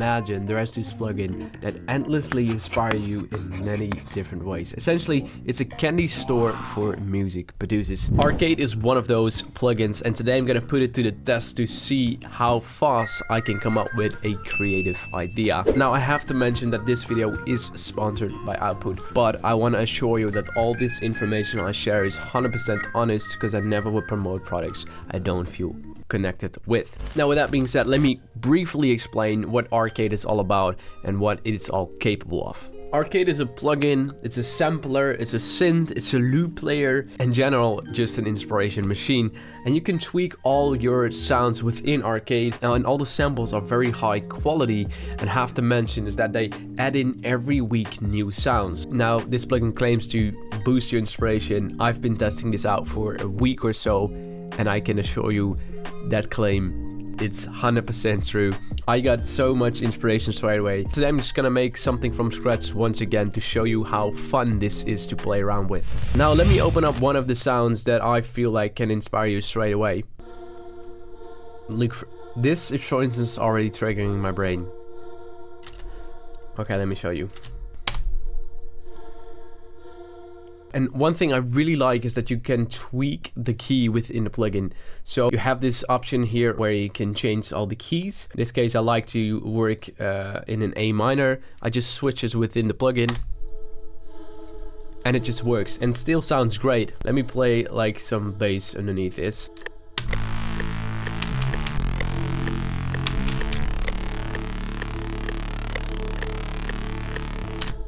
imagine there is this plugin that endlessly inspires you in many different ways. Essentially, it's a candy store for music producers. Arcade is one of those plugins, and today I'm gonna put it to the test to see how fast I can come up with a creative idea. Now, I have to mention that this video is sponsored by Output, but I want to assure you that all this information I share is 100% honest, because I never would promote products I don't feel connected with. Now, with that being said, let me briefly explain what Arcade is all about and what it's all capable of. Arcade is a plugin, it's a sampler, it's a synth, it's a loop player, in general just an inspiration machine, and you can tweak all your sounds within Arcade. Now, and all the samples are very high quality, and have to mention is that they add in every week new sounds. Now, this plugin claims to boost your inspiration. I've been testing this out for a week or so, and I can assure you that claim, it's 100% true. I got so much inspiration straight away. Today I'm just gonna make something from scratch once again to show you how fun this is to play around with. Now let me open up one of the sounds that I feel like can inspire you straight away. Look, this is for instance already triggering my brain. Okay, let me show you. And one thing I really like is that you can tweak the key within the plugin. So you have this option here where you can change all the keys. In this case, I like to work in an A minor. I just switch this within the plugin, and it just works and still sounds great. Let me play like some bass underneath this.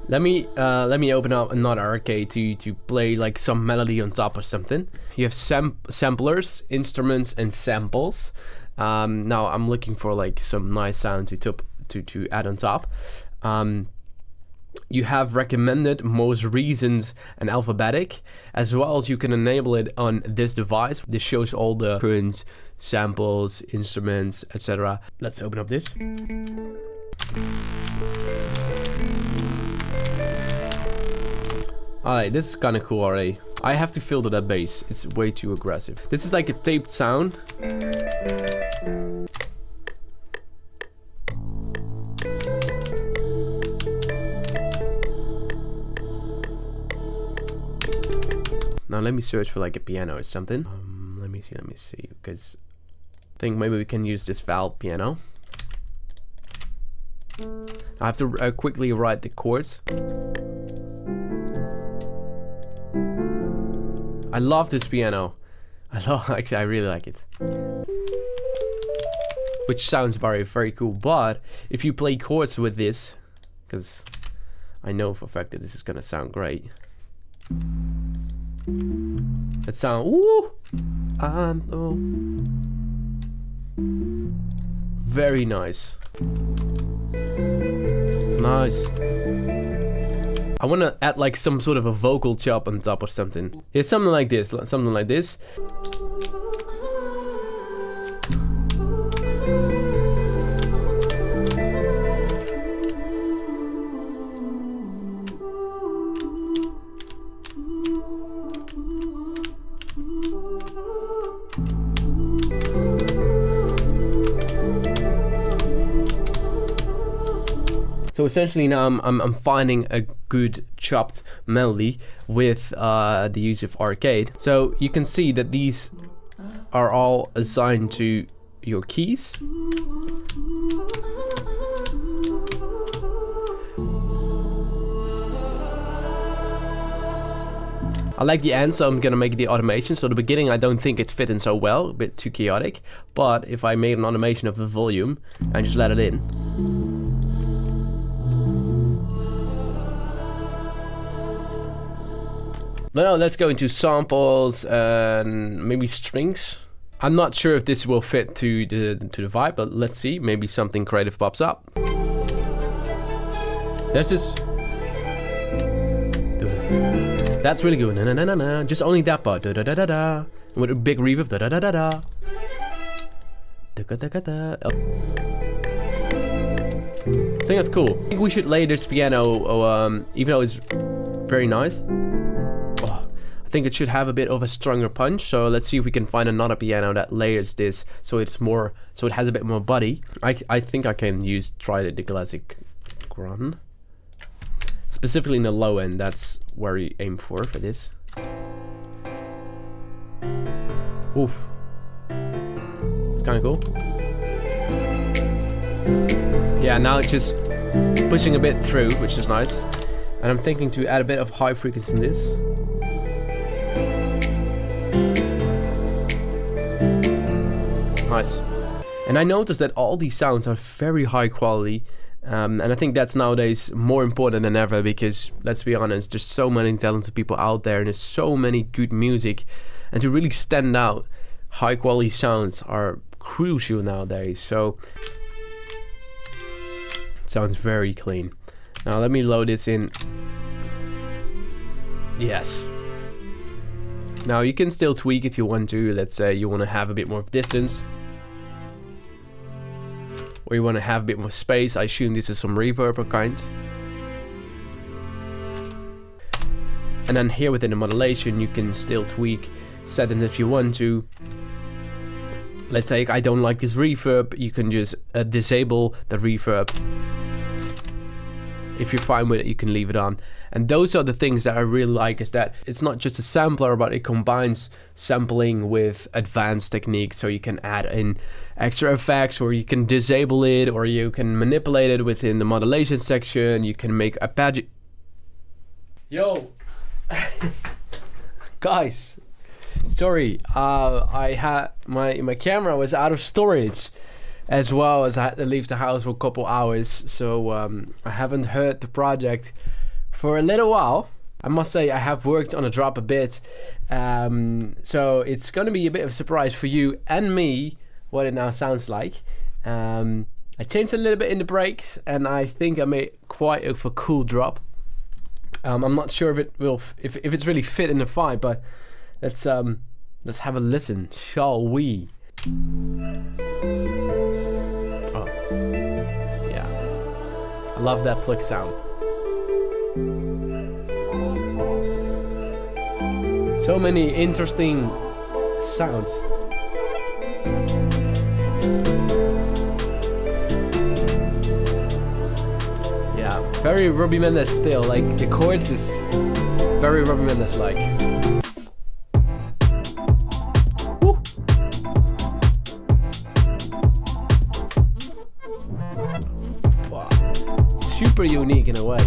Let me open up another Arcade to play like some melody on top or something. You have samplers, instruments, and samples. Now I'm looking for like some nice sound to add on top. You have recommended, most recent, and alphabetic, as well as you can enable it on this device. This shows all the current samples, instruments, etc. Let's open up this. Alright, this is kind of cool already. I have to filter that bass. It's way too aggressive. This is like a taped sound. Now let me search for like a piano or something. Let me see, because I think maybe we can use this valve piano. I have to quickly write the chords. I love this piano. Actually, I really like it. Which sounds very cool. But if you play chords with this, because I know for a fact that this is gonna sound great. That sound, woo, and oh, very nice. Nice. I want to add like some sort of a vocal chop on top or something. It's something like this, something like this. So essentially now I'm finding a good chopped melody with the use of Arcade. So you can see that these are all assigned to your keys. I like the end, so I'm gonna make the automation. So the beginning, I don't think it's fitting so well, a bit too chaotic. But if I made an automation of the volume and just let it in. Now let's go into samples and maybe strings. I'm not sure if this will fit to the vibe, but let's see. Maybe something creative pops up. There's this. That's really good. Na, na, na, na, na. Just only that part. Da, da, da, da, da. With a big reverb. Da, da, da, da, da. Da, da, da, da. Oh. I think that's cool. I think we should lay this piano, even though it's very nice. I think it should have a bit of a stronger punch. So let's see if we can find another piano that layers this so it's more, so it has a bit more body. I think I can try the classic Grand. Specifically in the low end, that's where you aim for this. Oof. It's kind of cool. Yeah, now it's just pushing a bit through, which is nice. And I'm thinking to add a bit of high frequency in this. Nice. And I noticed that all these sounds are very high quality. And I think that's nowadays more important than ever, because let's be honest, there's so many talented people out there and there's so many good music. And to really stand out, high quality sounds are crucial nowadays. So it sounds very clean. Now let me load this in. Yes. Now you can still tweak if you want to. Let's say you want to have a bit more of distance, or you want to have a bit more space. I assume this is some reverb or kind. And then here within the modulation you can still tweak settings if you want to. Let's say I don't like this reverb, you can just disable the reverb. If you're fine with it, you can leave it on. And those are the things that I really like, is that it's not just a sampler, but it combines sampling with advanced techniques. So you can add in extra effects, or you can disable it, or you can manipulate it within the modulation section. You can make a pageant. Yo! Guys! Sorry, I had my camera was out of storage, as well as I had to leave the house for a couple hours, so I haven't heard the project for a little while. I must say I have worked on a drop a bit, so it's gonna be a bit of a surprise for you and me what it now sounds like. I changed a little bit in the breaks, and I think I made quite a cool drop. I'm not sure if it will, if it's really fit in the vibe, but let's have a listen, shall we? Oh, yeah. I love that pluck sound. So many interesting sounds. Yeah, very Robbie Mendez still. Like the chords is very Robbie Mendez like. Super unique in a way.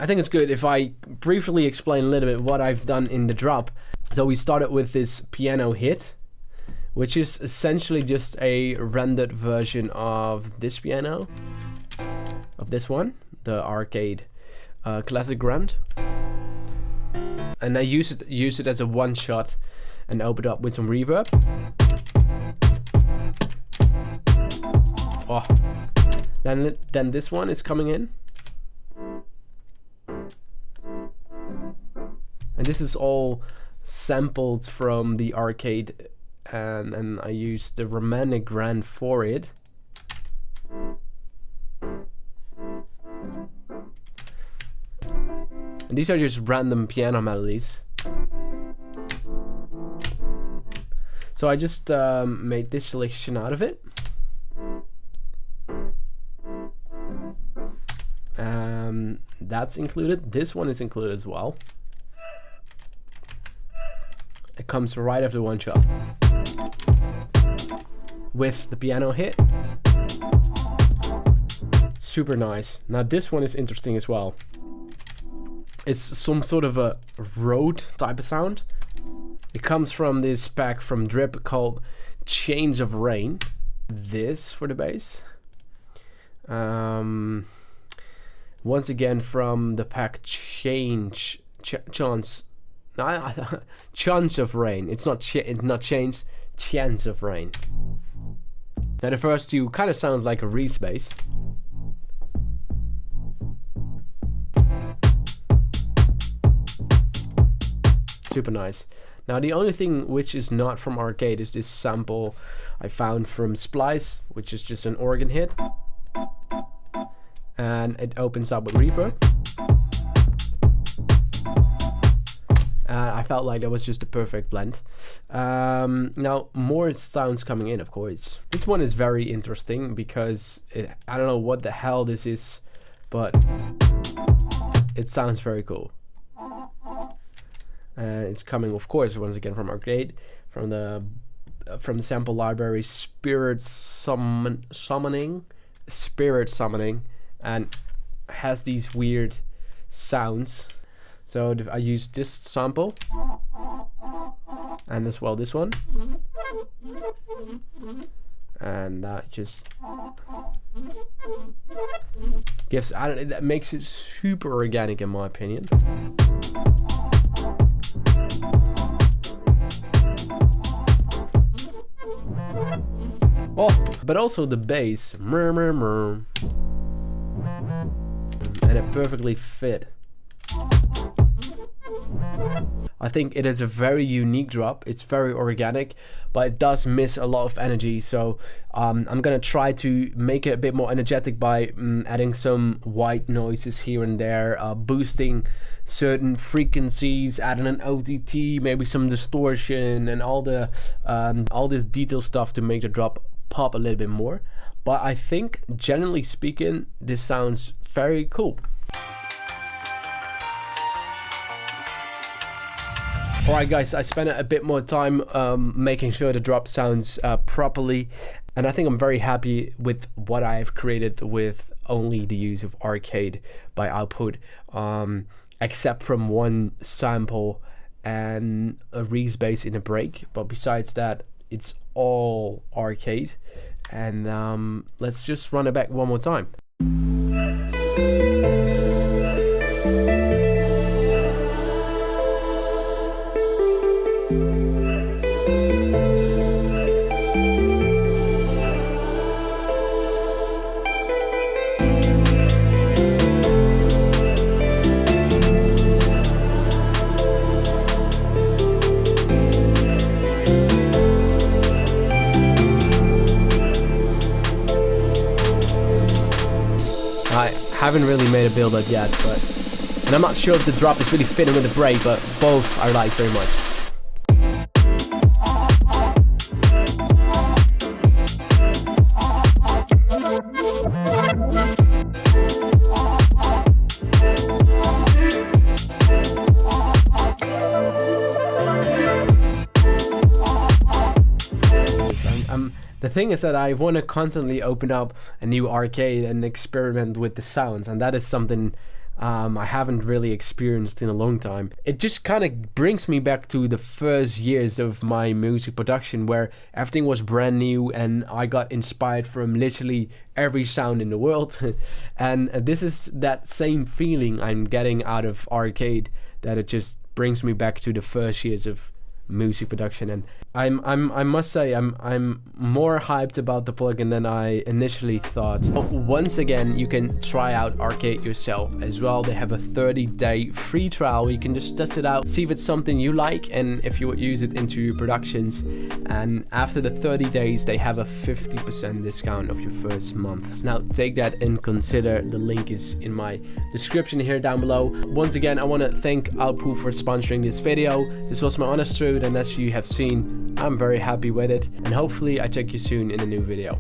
I think it's good if I briefly explain a little bit what I've done in the drop. So we started with this piano hit, which is essentially just a rendered version of this piano, of this one, the arcade classic Grand. And I used it as a one shot and opened up with some reverb. Oh, then this one is coming in, and this is all sampled from the arcade, and I used the romantic Grand for it. And these are just random piano melodies. So I just made this selection out of it. That's included. This one is included as well. It comes right after one shot with the piano hit. Super nice. Now this one is interesting as well. It's some sort of a road type of sound. It comes from this pack from Drip called Chains of Rain. This for the bass. Once again from the pack Chance of Rain. It's not Change, Chance of Rain. Now the first two kind of sounds like a Reed's bass. Super nice. Now the only thing which is not from arcade is this sample I found from Splice, which is just an organ hit. and it opens up with reverb. I felt like that was just a perfect blend. Now more sounds coming in, of course. This one is very interesting because I don't know what the hell this is, but it sounds very cool. It's coming, of course, once again from Arcade, from the sample library Spirit Summoning, and has these weird sounds. So I used this sample and as well this one, and that just gives, that makes it super organic in my opinion. Oh, but also the bass, and it perfectly fit. I think it is a very unique drop. It's very organic, but it does miss a lot of energy. So I'm gonna try to make it a bit more energetic by adding some white noises here and there, boosting certain frequencies, adding an OTT, maybe some distortion, and all this detail stuff to make the drop pop a little bit more. But I think, generally speaking, this sounds very cool. Alright guys, I spent a bit more time making sure the drop sounds properly, and I think I'm very happy with what I've created with only the use of Arcade by output, except from one sample and a Reese bass in a break. But besides that, it's all Arcade, and let's just run it back one more time. I haven't really made a build up yet, and I'm not sure if the drop is really fitting with the break, but both I like very much. The thing is that I want to constantly open up a new Arcade and experiment with the sounds, and that is something I haven't really experienced in a long time. It just kind of brings me back to the first years of my music production, where everything was brand new and I got inspired from literally every sound in the world. And this is that same feeling I'm getting out of Arcade, that it just brings me back to the first years of music production. And I must say I'm more hyped about the plugin than I initially thought. But once again, you can try out Arcade yourself as well. They have a 30-day free trial. You can just test it out, see if it's something you like, and if you would use it into your productions. And after the 30 days, they have a 50% discount of your first month. Now take that in consider. The link is in my description here down below. Once again, I want to thank Outpool for sponsoring this video. This was my honest truth, and as you have seen, I'm very happy with it, and hopefully I check you soon in a new video.